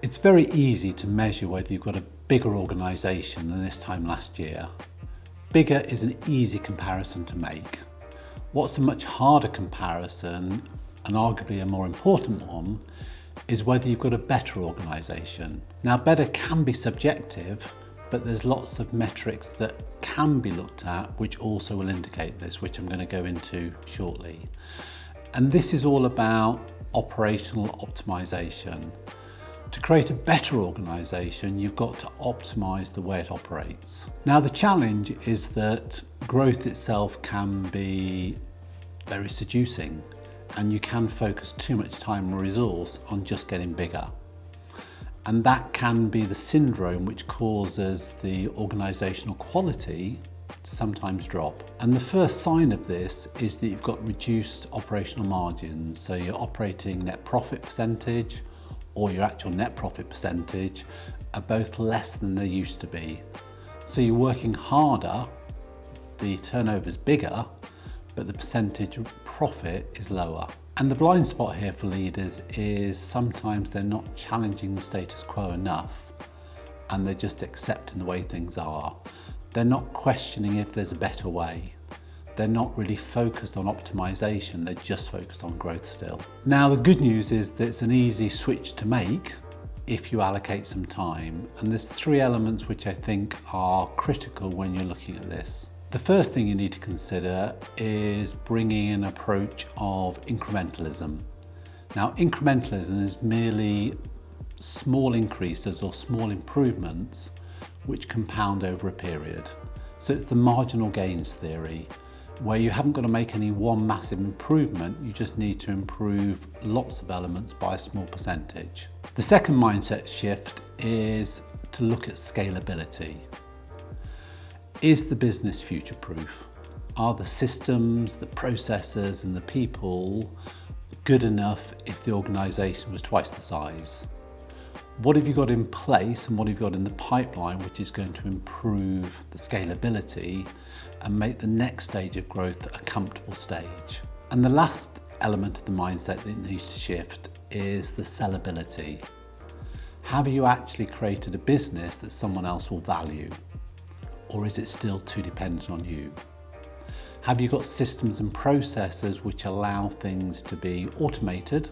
It's very easy to measure whether you've got a bigger organisation than this time last year. Bigger is an easy comparison to make. What's a much harder comparison, and arguably a more important one, is whether you've got a better organisation. Now, better can be subjective, but there's lots of metrics that can be looked at which also will indicate this, which I'm going to go into shortly. And this is all about operational optimization. To create a better organisation, you've got to optimise the way it operates. Now, the challenge is that growth itself can be very seducing, and you can focus too much time and resource on just getting bigger. And that can be the syndrome which causes the organisational quality to sometimes drop. And the first sign of this is that you've got reduced operational margins. So your operating net profit percentage or your actual net profit percentage are both less than they used to be. So you're working harder, the turnover's bigger, but the percentage of profit is lower. And the blind spot here for leaders is sometimes they're not challenging the status quo enough, and they're just accepting the way things are. They're not questioning if there's a better way. They're not really focused on optimization, they're just focused on growth still. Now, the good news is that it's an easy switch to make if you allocate some time. And there's three elements which I think are critical when you're looking at this. The first thing you need to consider is bringing an approach of incrementalism. Now, incrementalism is merely small increases or small improvements which compound over a period. So it's the marginal gains theory, where you haven't got to make any one massive improvement, you just need to improve lots of elements by a small percentage. The second mindset shift is to look at scalability. Is the business future-proof? Are the systems, the processes and the people good enough if the organisation was twice the size? What have you got in place and what have you got in the pipeline which is going to improve the scalability and make the next stage of growth a comfortable stage? And the last element of the mindset that needs to shift is the sellability. Have you actually created a business that someone else will value? Or is it still too dependent on you? Have you got systems and processes which allow things to be automated,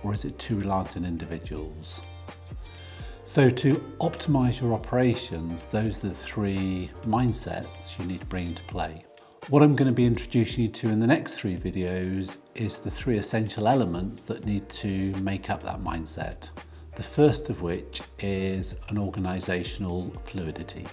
or is it too reliant on individuals? So to optimize your operations, those are the three mindsets you need to bring into play. What I'm going to be introducing you to in the next three videos is the three essential elements that need to make up that mindset. The first of which is an organizational fluidity.